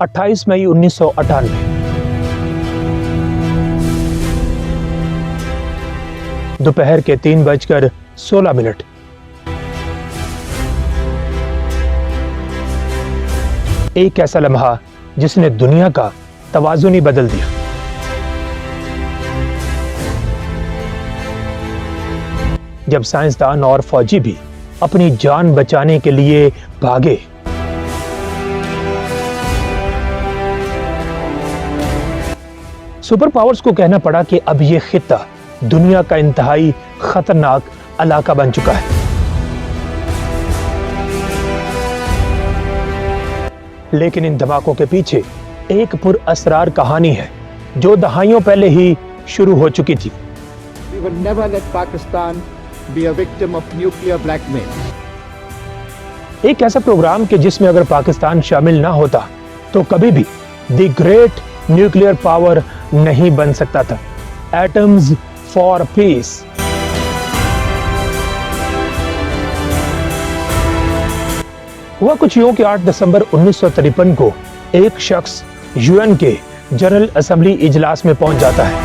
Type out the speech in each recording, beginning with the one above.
28 मई 1998। दोपहर के 3:16। एक ऐसा लम्हा जिसने दुनिया का तवाज़ुन ही बदल दिया। जब साइंसदान और फौजी भी अपनी जान बचाने के लिए भागे। सुपर पावर्स को कहना पड़ा कि अब यह खित्ता दुनिया का इंतहाई खतरनाक इलाका बन चुका है। लेकिन इन धमाकों के पीछे एक पुरअसरार कहानी है जो दहाइयों पहले ही शुरू हो चुकी थी। We will never let Pakistan be a victim of nuclear blackmail. एक ऐसा प्रोग्राम कि जिसमें अगर पाकिस्तान शामिल ना होता तो कभी भी द ग्रेट न्यूक्लियर पावर नहीं बन सकता था। Atoms for piece. हुआ कुछ यूं कि 8 दिसंबर 1953 को एक शख्स यूएन के जनरल असेंबली इजलास में पहुंच जाता है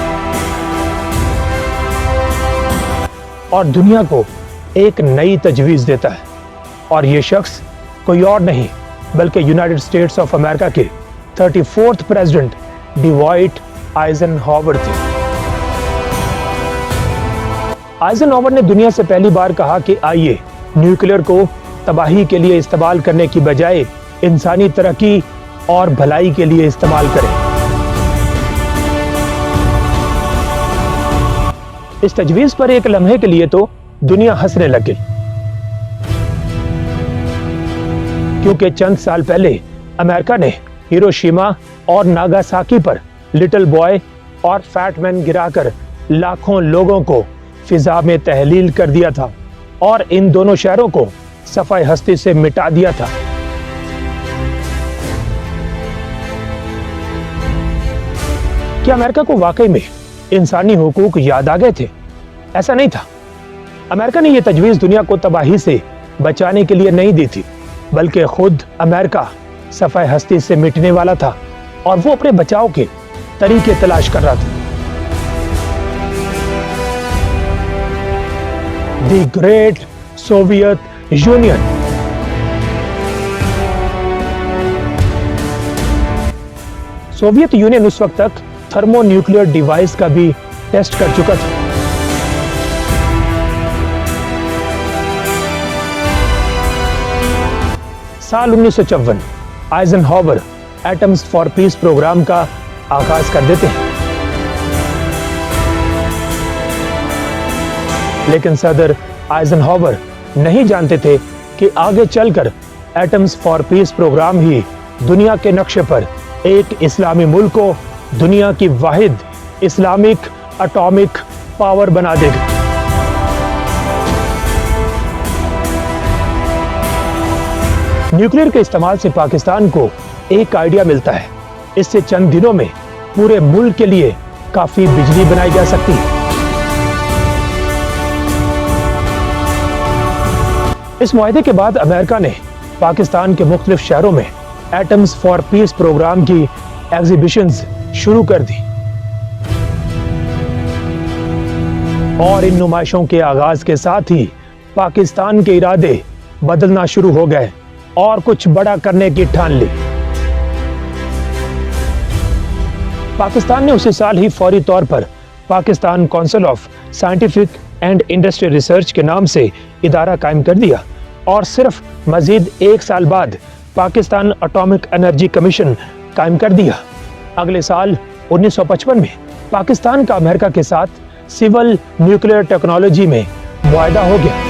और दुनिया को एक नई तजवीज देता है। और यह शख्स कोई और नहीं बल्कि यूनाइटेड स्टेट्स ऑफ अमेरिका के 34th प्रेसिडेंट डिवाइट आइजनहावर थे। आइजनहावर ने दुनिया से पहली बार कहा कि आइए न्यूक्लियर को तबाही के लिए इस्तेमाल करने की बजाय इंसानी तरक्की और भलाई के लिए इस्तेमाल करें। इस तजवीज पर एक लम्हे के लिए तो दुनिया हंसने लग गई, क्योंकि चंद साल पहले अमेरिका ने हिरोशिमा और नागासाकी पर लिटिल बॉय और फैट मैन गिराकर लाखों लोगों को फिजा में तहलील कर दिया था और इन दोनों शहरों को सफाई हस्ती से मिटा दिया था। क्या अमेरिका को वाकई में इंसानी हुकूक याद आ गए थे? ऐसा नहीं था। अमेरिका ने यह तजवीज दुनिया को तबाही से बचाने के लिए नहीं दी थी, बल्कि खुद अमेरिका सफाई हस्ती से मिटने वाला था और वो अपने बचाव के तरीके तलाश कर रहा था। The great Soviet union. Soviet union उस वक्त तक थर्मोन्यूक्लियर डिवाइस का भी टेस्ट कर चुका था। साल 1954 Eisenhower atoms for peace program का आगाज कर देते हैं। लेकिन सदर आइजनहावर नहीं जानते थे कि आगे चलकर एटम्स फॉर पीस प्रोग्राम ही दुनिया के नक्शे पर एक इस्लामी मुल्क को दुनिया की वाहिद इस्लामिक एटॉमिक पावर बना देगा। न्यूक्लियर के इस्तेमाल से पाकिस्तान को एक आइडिया मिलता है। इससे चंद दिनों में पूरे मुल्क के लिए काफी बिजली बनाई जा सकती है। इस मुआहदे के बाद अमेरिका ने पाकिस्तान के मुख्तलिफ शहरों में एटम्स फॉर पीस प्रोग्राम की एग्जीबिशंस शुरू कर दी और इन नुमाइशों के आगाज के साथ ही पाकिस्तान के इरादे बदलना शुरू हो गए और कुछ बड़ा करने की ठान ली। पाकिस्तान ने उसी साल ही फौरी तौर पर Pakistan council of scientific and industrial research के नाम से इदारा कायम कर दिया और सिर्फ मजीद एक साल बाद पाकिस्तान एटॉमिक एनर्जी कमीशन कायम कर दिया। अगले साल 1955 में पाकिस्तान का अमेरिका के साथ सिविल न्यूक्लियर टेक्नोलॉजी में मुआहदा हो गया।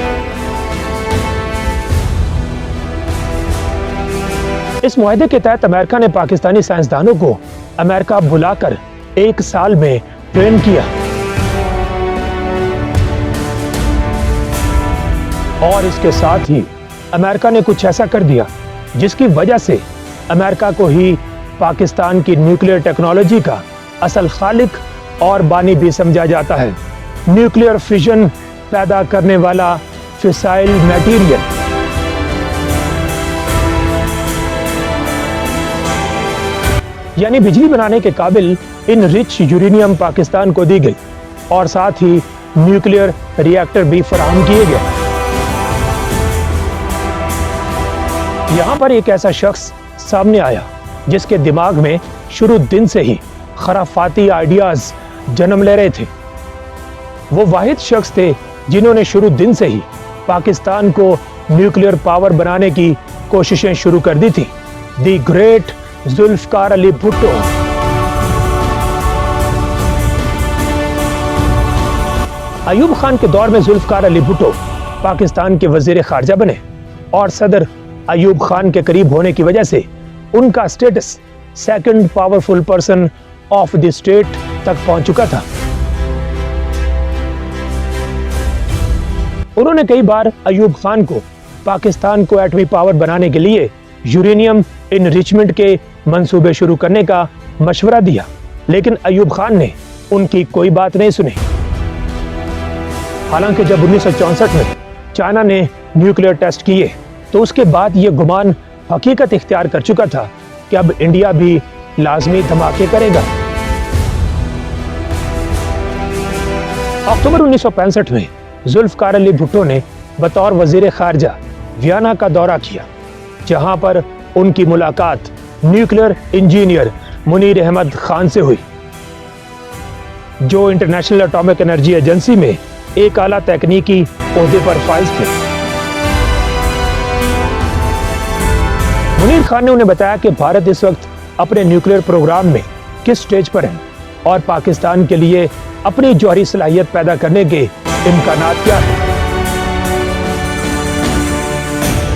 इस मुआहदे के तहत अमेरिका ने पाकिस्तानी साइंसदानों को अमेरिका बुलाकर एक साल में ट्रेन किया और इसके साथ ही अमेरिका ने कुछ ऐसा कर दिया जिसकी वजह से अमेरिका को ही पाकिस्तान की न्यूक्लियर टेक्नोलॉजी का असल खालिक और बानी भी समझा जाता है। न्यूक्लियर फिजन पैदा करने वाला फिसाइल मटेरियल। यानी बिजली बनाने के काबिल इन रिच यूरेनियम पाकिस्तान को दी गई और साथ ही न्यूक्लियर रिएक्टर भी फराहम किए गए। यहां पर एक ऐसा शख्स सामने आया जिसके दिमाग में शुरू दिन से ही खराफाती आइडियाज जन्म ले रहे थे। वो वाहिद शख्स थे जिन्होंने शुरू दिन से ही पाकिस्तान को न्यूक्लियर पावर बनाने की कोशिशें शुरू कर दी थी। The great Zulfikar Ali Bhutto. अयूब खान के दौर में जुल्फकार अली भुट्टो पाकिस्तान के वजीर खारजा बने और सदर अयूब खान के करीब होने की वजह से उनका status second powerful person of the state तक पहुंच चुका था। उन्होंने कई बार अयूब खान को पाकिस्तान को एटमी पावर बनाने के लिए यूरेनियम इनरिचमेंट के मंसूबे शुरू करने का मशवरा दिया, लेकिन अयूब खान ने उनकी कोई बात नहीं सुनी। हालांकि जब 1964 में चाइना ने न्यूक्लियर टेस्ट किए तो उसके बाद यह गुमान हकीकत इख्तियार कर चुका था कि अब इंडिया भी लाजमी धमाके करेगा। अक्टूबर 1965 में जुल्फकार अली भुट्टो ने बतौर वजीर खारजा वियना का दौरा किया, जहां पर उनकी मुलाकात न्यूक्लियर इंजीनियर मुनीर अहमद खान से हुई, जो इंटरनेशनल एटॉमिक एनर्जी एजेंसी में एक आला तकनीकी ओहदे पर फाइज थे। मुनीर खान ने उन्हें बताया कि भारत इस वक्त अपने न्यूक्लियर प्रोग्राम में किस स्टेज पर है और पाकिस्तान के लिए अपनी जौहरी सलाहियत पैदा करने के इम्कानात क्या है।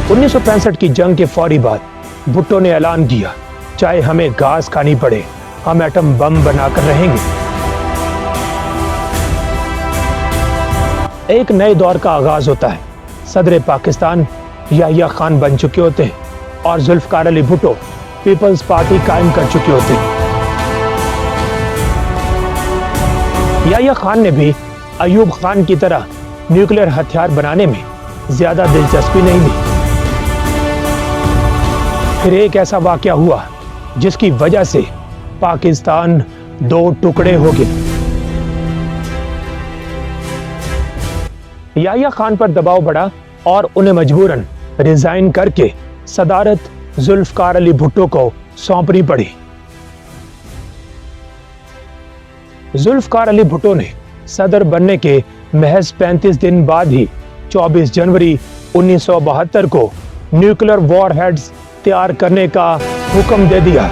1965 की जंग के फौरी बाद भुट्टो ने ऐलान किया, चाहे हमें घास खानी पड़े, हम एटम बम बनाकर रहेंगे। एक नए दौर का आगाज होता है। सदर पाकिस्तान याहिया खान बन चुके होते हैं और जुल्फकार अली भुट्टो पीपल्स पार्टी कायम कर चुके होते हैं। याहिया खान ने भी अयूब खान की तरह न्यूक्लियर हथियार बनाने में ज्यादा दिलचस्पी नहीं ली। फिर एक ऐसा वाकया हुआ जिसकी वजह से पाकिस्तान दो टुकड़े हो गए। याहिया खान पर दबाव बढ़ा और उन्हें मजबूरन रिजाइन करके सदारत जुल्फकार अली भुट्टो को सौंपनी पड़ी। जुल्फकार अली भुट्टो ने सदर बनने के महज 35 दिन बाद ही 24 जनवरी 1972 को न्यूक्लियर वॉरहेड्स तैयार करने का हुक्म दे दिया।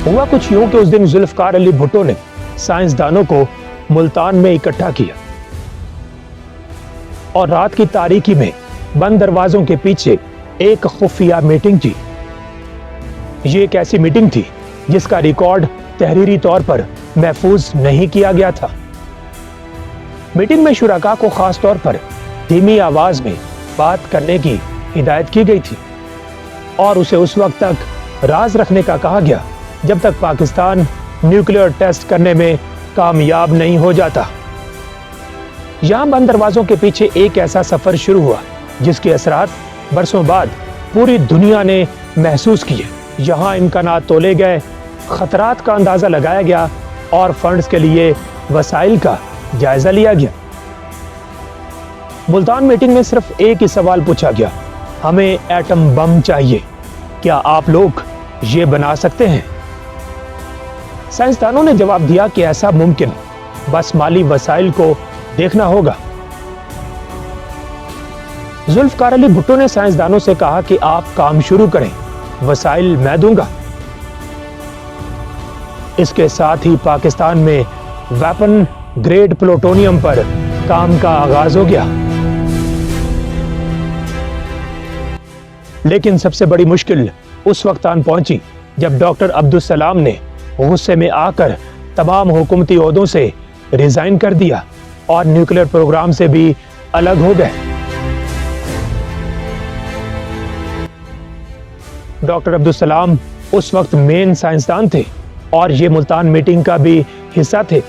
हुआ कुछ यूं कि उस दिन जुल्फकार अली भुट्टो ने साइंसदानों को मुल्तान में इकट्ठा किया और रात की तारीकी में बंद दरवाजों के पीछे एक खुफिया मीटिंग की। ये एक ऐसी मीटिंग थी जिसका रिकॉर्ड तहरीरी तौर पर महफूज नहीं किया गया था। मीटिंग में शुराका को खास तौर पर धीमी आवाज में बात करने की हिदायत की गई थी और उसे उस वक्त तक राज रखने का कहा गया जब तक पाकिस्तान न्यूक्लियर टेस्ट करने में कामयाब नहीं हो जाता। यहां बंद दरवाजों के पीछे एक ऐसा सफर शुरू हुआ जिसके असरात बरसों बाद पूरी दुनिया ने महसूस किए। यहाँ इम्कानात तोले गए, खतरात का अंदाजा लगाया गया और फंड्स के लिए वसाइल का जायजा लिया गया। मुल्तान मीटिंग में सिर्फ एक ही सवाल पूछा गया, हमें एटम बम चाहिए, क्या आप लोग ये बना सकते हैं? साइंसदानों ने जवाब दिया कि ऐसा मुमकिन, बस माली वसाइल को देखना होगा। जुल्फकार अली भुट्टो ने साइंसदानों से कहा कि आप काम शुरू करें, वसाइल मैं दूंगा। इसके साथ ही पाकिस्तान में वेपन ग्रेड प्लूटोनियम पर काम का आगाज हो गया। लेकिन सबसे बड़ी मुश्किल उस वक्त आन पहुंची जब डॉक्टर अब्दुल सलाम ने गुस्से में आकर तमाम हुकूमती ओहदों से रिजाइन कर दिया और न्यूक्लियर प्रोग्राम से भी अलग हो गए। डॉक्टर अब्दुल सलाम उस वक्त मेन साइंसदान थे और ये मुल्तान मीटिंग का भी हिस्सा थे।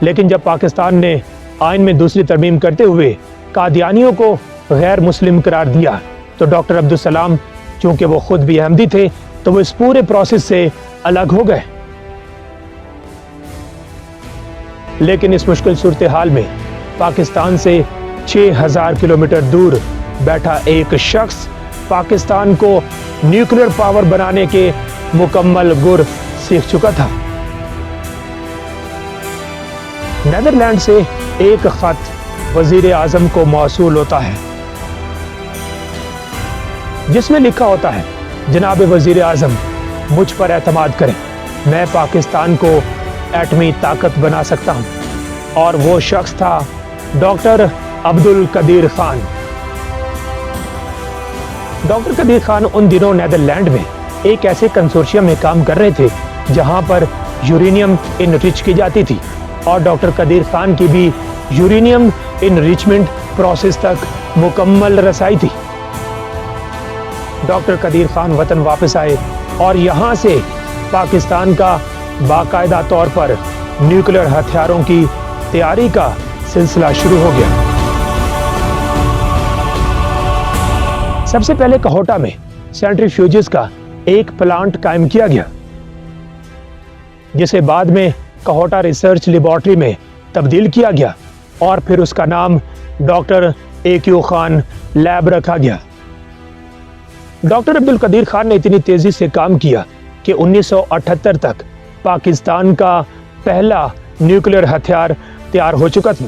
लेकिन जब पाकिस्तान ने आइन में दूसरी तरमीम करते हुए कादियानियों को गैर मुस्लिम करार दिया तो डॉक्टर अब्दुल सलाम चूंकि वो खुद भी अहमदी थे तो वो इस पूरे प्रोसेस से अलग हो गए। लेकिन इस मुश्किल सूरत हाल में पाकिस्तान से 6000 किलोमीटर दूर बैठा एक शख्स पाकिस्तान को न्यूक्लियर पावर बनाने के मुकम्मल गुर सीख चुका था। नेदरलैंड से एक खत वजीर आजम को मौसूल होता है जिसमें लिखा होता है, जनाब वजीर आजम, मुझ पर एतमाद करें, मैं पाकिस्तान को एटमी ताकत बना सकता हूं। और वो शख्स था डॉक्टर अब्दुल कदीर खान। डॉक्टर कदीर खान उन दिनों नेदरलैंड में एक ऐसे कंसोर्शियम में काम कर रहे थे जहां पर यूरेनियम इनरिच की जाती थी और डॉक्टर कदीर खान की भी यूरेनियम इनरिचमेंट प्रोसेस तक मुकम्मल रसाई थी। डॉक्टर कदीर खान वतन वापस आए और यहां से पाकिस्तान का बाकायदा तौर पर न्यूक्लियर हथियारों की तैयारी का सिलसिला शुरू हो गया। सबसे पहले कहोटा में सेंट्रीफ्यूजेस का एक प्लांट कायम किया गया जिसे बाद में कहोटा रिसर्च लेबोरेटरी में तब्दील किया गया और फिर उसका नाम डॉक्टर AQ खान लैब रखा गया। डॉक्टर अब्दुल कदीर खान ने इतनी तेजी से काम किया कि 1978 तक पाकिस्तान का पहला न्यूक्लियर हथियार तैयार हो चुका था।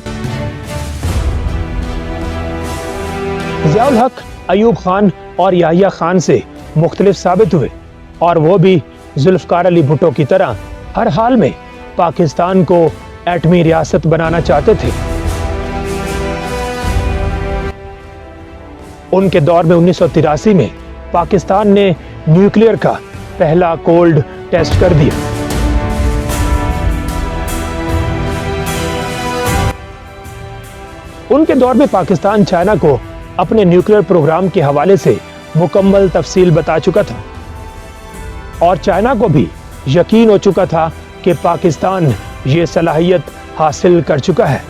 ज़ियाउल हक अयूब खान और याहिया खान से मुख्तलिफ साबित हुए और वो भी जुल्फकार अली भुट्टो की तरह हर हाल में पाकिस्तान को एटमी रियासत बनाना चाहते थे। उनके दौर में 1983 में पाकिस्तान ने न्यूक्लियर का पहला कोल्ड टेस्ट कर दिया। उनके दौर में पाकिस्तान चाइना को अपने न्यूक्लियर प्रोग्राम के हवाले से मुकम्मल तफसील बता चुका था और चाइना को भी यकीन हो चुका था कि पाकिस्तान ये सलाहियत हासिल कर चुका है।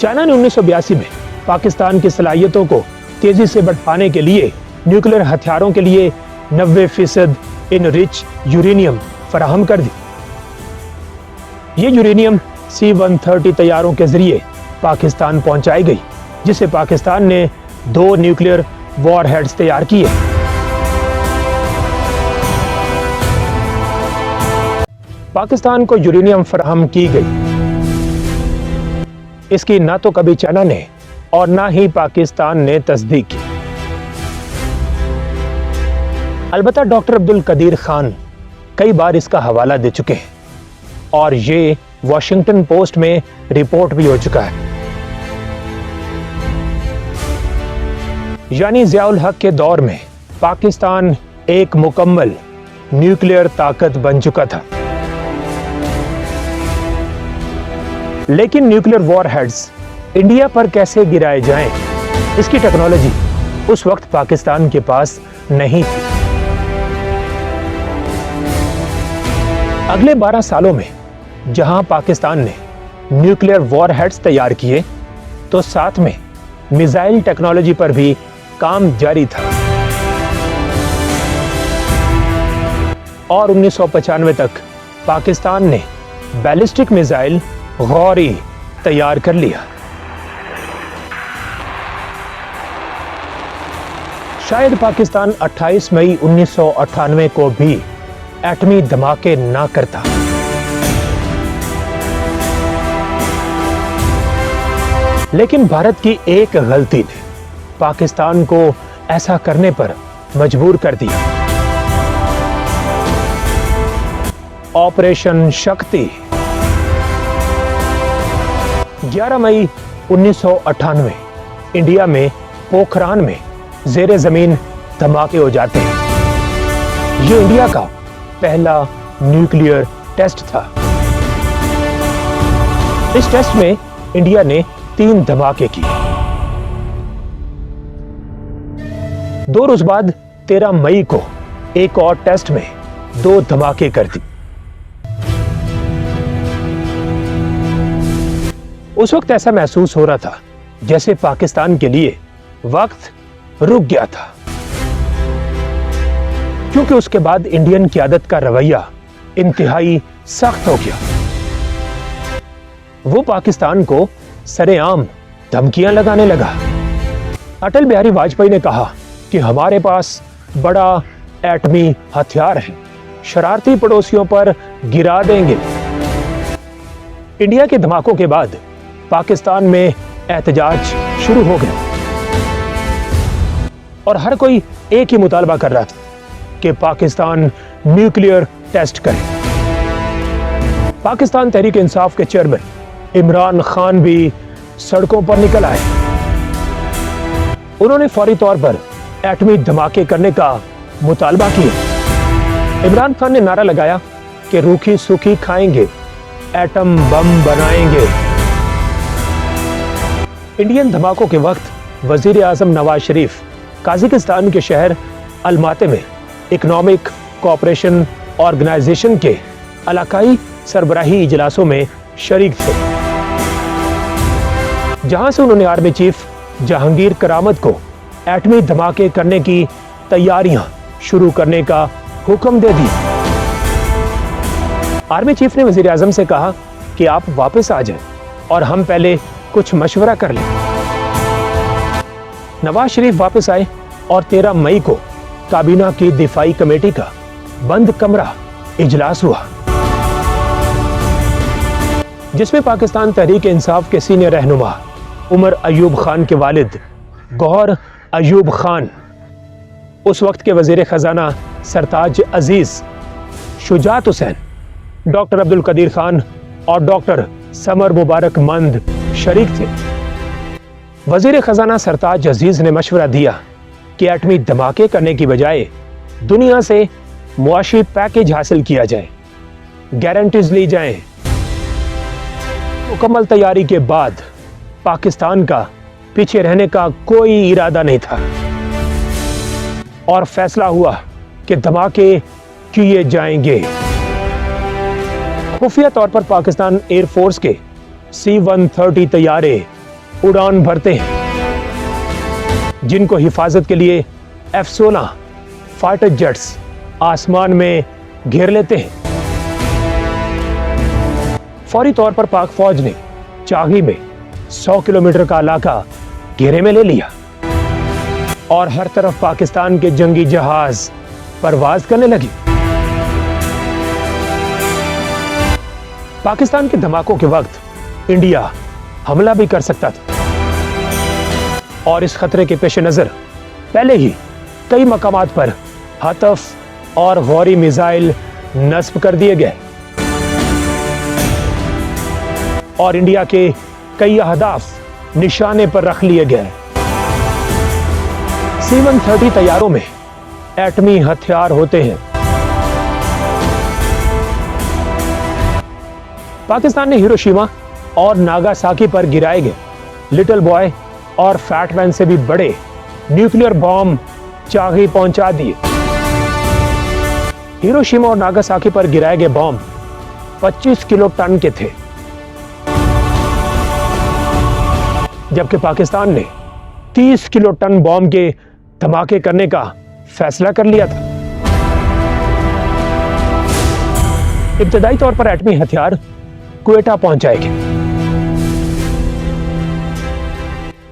चाइना ने 1982 में पाकिस्तान की सलाहियतों को तेजी से बढ़ाने के लिए न्यूक्लियर हथियारों के लिए 90% इनरिच यूरेनियम फराहम कर दी। ये यूरेनियम C-130 तैयारों के जरिए पाकिस्तान पहुंचाई गई, जिसे पाकिस्तान ने 2 न्यूक्लियर वॉरहेड्स तैयार किए। पाकिस्तान को यूरेनियम फराहम की गई। इसकी ना तो कभी चाइना ने और ना ही पाकिस्तान ने तस्दीक की। अलबत्ता डॉक्टर अब्दुल कदीर खान कई बार इसका हवाला दे चुके हैं और ये वॉशिंगटन पोस्ट में रिपोर्ट भी हो चुका है। यानी ज़ियाउल हक के दौर में पाकिस्तान एक मुकम्मल न्यूक्लियर ताकत बन चुका था। लेकिन न्यूक्लियर वॉरहेड्स इंडिया पर कैसे गिराए जाएं, इसकी टेक्नोलॉजी उस वक्त पाकिस्तान के पास नहीं थी। अगले 12 सालों में जहां पाकिस्तान ने न्यूक्लियर वॉरहेड्स तैयार किए तो साथ में मिसाइल टेक्नोलॉजी पर भी काम जारी था और 1995 तक पाकिस्तान ने बैलिस्टिक मिसाइल गौरी तैयार कर लिया। शायद पाकिस्तान 28 मई 1998 को भी एटमी धमाके ना करता। लेकिन भारत की एक गलती ने पाकिस्तान को ऐसा करने पर मजबूर कर दिया। ऑपरेशन शक्ति 11 मई 1998 इंडिया में पोखरान में जेरे जमीन धमाके हो जाते हैं। ये इंडिया का पहला न्यूक्लियर टेस्ट था। इस टेस्ट में इंडिया ने 3 धमाके किए। 2 रोज बाद 13 मई को एक और टेस्ट में 2 धमाके कर दी। उस वक्त ऐसा महसूस हो रहा था जैसे पाकिस्तान के लिए वक्त रुक गया था, क्योंकि उसके बाद इंडियन क़यादत का रवैया इंतहाई सख्त हो गया। वो पाकिस्तान को सरेआम धमकियां लगाने लगा। अटल बिहारी वाजपेयी ने कहा कि हमारे पास बड़ा एटमी हथियार है, शरारती पड़ोसियों पर गिरा देंगे। इंडिया के धमाकों के बाद पाकिस्तान में एहतजाज शुरू हो गया और हर कोई एक ही मुतालबा कर रहा था कि पाकिस्तान न्यूक्लियर टेस्ट करे। पाकिस्तान तहरीक इंसाफ के चेयरमैन इमरान खान भी सड़कों पर निकल आए। उन्होंने फौरी तौर पर एटमी धमाके करने का मुतालबा किया। इमरान खान ने नारा लगाया कि रूखी सूखी खाएंगे, एटम बम बनाएंगे। इंडियन धमाकों के वक्त वजीर आजम नवाज शरीफ काजाकिस्तान के शहर अलमाती में इकोनॉमिक कोऑपरेशन ऑर्गेनाइजेशन के इलाकाई सरबराही इजलासों में शरीक थे, जहां से उन्होंने आर्मी चीफ जहांगीर करामत को एटमी धमाके करने की तैयारियां शुरू करने का हुक्म दे दिया। आर्मी चीफ ने वजीर आजम से कहा कि आप वापस आ जाएं और हम पहले कुछ मशवरा कर लें। नवाज शरीफ वापस आए और 13 मई को काबीना की दिफाई कमेटी का बंद कमरा इजलास हुआ, जिसमें पाकिस्तान तहरीक इंसाफ के सीनियर रहनुमा उमर अयूब खान के वालिद गौहर अयूब खान, उस वक्त के वजीर खजाना सरताज अजीज, शुजात हुसैन, डॉक्टर अब्दुल कदीर खान और डॉक्टर समर मुबारक मंद शरीक थे। वजीर खजाना सरताज अजीज ने मशवरा दिया कि एटमी धमाके करने की बजाय दुनिया से मुआशी पैकेज हासिल किया जाए, गारंटीज ली जाएं। मुकम्मल तैयारी के बाद पाकिस्तान का पीछे रहने का कोई इरादा नहीं था और फैसला हुआ कि धमाके किए जाएंगे। खुफिया तौर पर पाकिस्तान एयरफोर्स के C-130 तैयारे उड़ान भरते हैं, जिनको हिफाजत के लिए F-16 फाइटर जेट्स आसमान में घेर लेते हैं। फौरी तौर पर पाक फौज ने चागी में 100 किलोमीटर का इलाका घेरे में ले लिया और हर तरफ पाकिस्तान के जंगी जहाज परवाज करने लगे। पाकिस्तान के धमाकों के वक्त इंडिया हमला भी कर सकता था और इस खतरे के पेश नजर पहले ही कई मकामात पर हतफ और गौरी मिसाइल नस्ब कर दिए गए और इंडिया के कई अहदाफ निशाने पर रख लिए गए। C-130 तैयारों में एटमी हथियार होते हैं। पाकिस्तान ने हिरोशिमा और नागासाकी पर गिराए गए लिटिल बॉय और फैट मैन से भी बड़े न्यूक्लियर बॉम्ब चागी पहुंचा दिए। हिरोशिमा और नागासाकी पर गिराए गए बॉम्ब 25 किलो टन के थे, जबकि पाकिस्तान ने 30 किलो टन बॉम्ब के धमाके करने का फैसला कर लिया था। इब्तदाई तौर पर एटमी हथियार क्वेटा पहुंचाएंगे,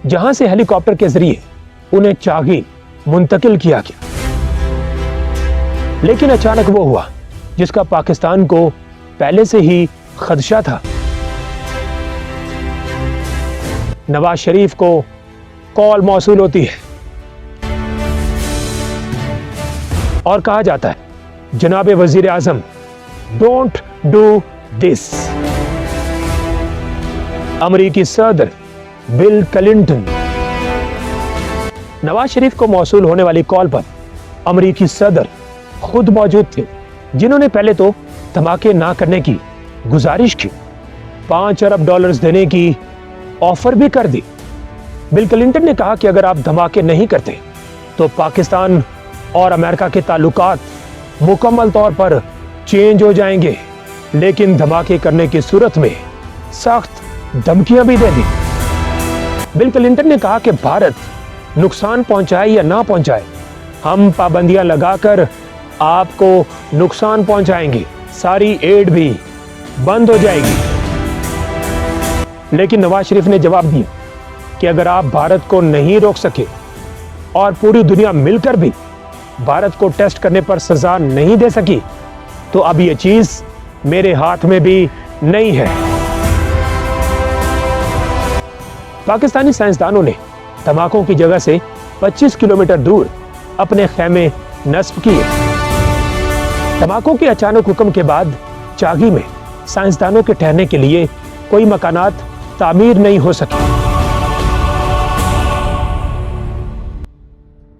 जहां से हेलीकॉप्टर के जरिए उन्हें चागी मुंतकिल किया गया। लेकिन अचानक वो हुआ जिसका पाकिस्तान को पहले से ही खदशा था। नवाज शरीफ को कॉल मौसूल होती है और कहा जाता है, जनाब वजीर आजम, डोंट डू दिस। अमरीकी सदर बिल क्लिंटन। नवाज शरीफ को मौसूल होने वाली कॉल पर अमरीकी सदर खुद मौजूद थे, जिन्होंने पहले तो धमाके ना करने की गुजारिश की, $5 अरब देने की ऑफर भी कर दी। बिल क्लिंटन ने कहा कि अगर आप धमाके नहीं करते तो पाकिस्तान और अमेरिका के ताल्लुकात मुकम्मल तौर पर चेंज हो जाएंगे, लेकिन धमाके करने की सूरत में सख्त धमकियां भी दे दी। बिल क्लिंटन ने कहा कि भारत नुकसान पहुंचाए या ना पहुंचाए, हम पाबंदियां लगाकर आपको नुकसान पहुंचाएंगे, सारी एड भी बंद हो जाएगी। लेकिन नवाज शरीफ ने जवाब दिया कि अगर आप भारत को नहीं रोक सके और पूरी दुनिया मिलकर भी भारत को टेस्ट करने पर सजा नहीं दे सकी, तो अब यह चीज मेरे हाथ में भी नहीं है। पाकिस्तानी साइंसदानों ने धमाकों की जगह से 25 किलोमीटर दूर अपने खेमे नस्ब किए। धमाकों के अचानक हुक्म के बाद चागी में साइंसदानों के ठहरने के लिए कोई मकानात तामीर नहीं हो सके।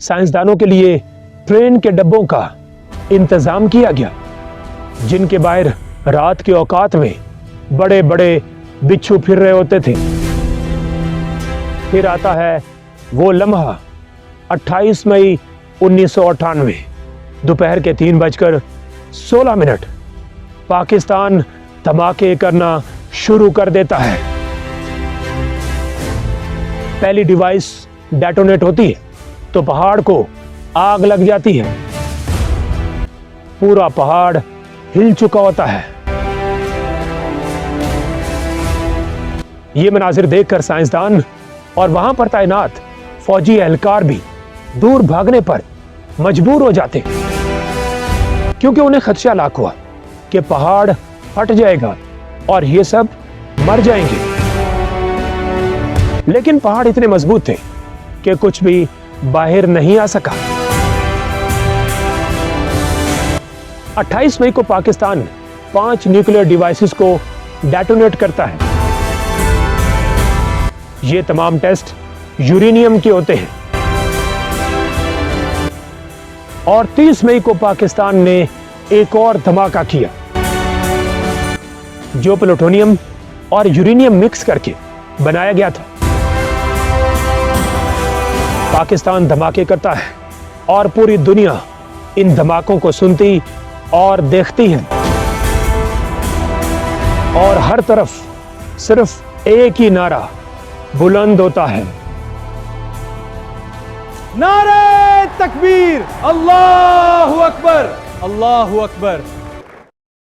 साइंसदानों के लिए ट्रेन के डब्बों का इंतजाम किया गया, जिनके बाहर रात के औकात में बड़े बड़े बिच्छू फिर रहे होते थे। फिर आता है वो लम्हा 28 मई 1998 दोपहर के 3:16 पाकिस्तान धमाके करना शुरू कर देता है। पहली डिवाइस डेटोनेट होती है तो पहाड़ को आग लग जाती है। पूरा पहाड़ हिल चुका होता है। ये मनाजिर देखकर साइंसदान और वहां पर तैनात फौजी एहलकार भी दूर भागने पर मजबूर हो जाते, क्योंकि उन्हें खदशा लाक हुआ कि पहाड़ फट जाएगा और ये सब मर जाएंगे। लेकिन पहाड़ इतने मजबूत थे कि कुछ भी बाहर नहीं आ सका। 28 मई को पाकिस्तान 5 न्यूक्लियर डिवाइसेस को डेटोनेट करता है। ये तमाम टेस्ट यूरेनियम के होते हैं। और 30 मई को पाकिस्तान ने एक और धमाका किया, जो प्लूटोनियम और यूरेनियम मिक्स करके बनाया गया था। पाकिस्तान धमाके करता है और पूरी दुनिया इन धमाकों को सुनती और देखती है। और हर तरफ सिर्फ एक ही नारा बुलंद होता है, नारे तकबीर, अल्लाहु अकबर, अल्लाहु अकबर।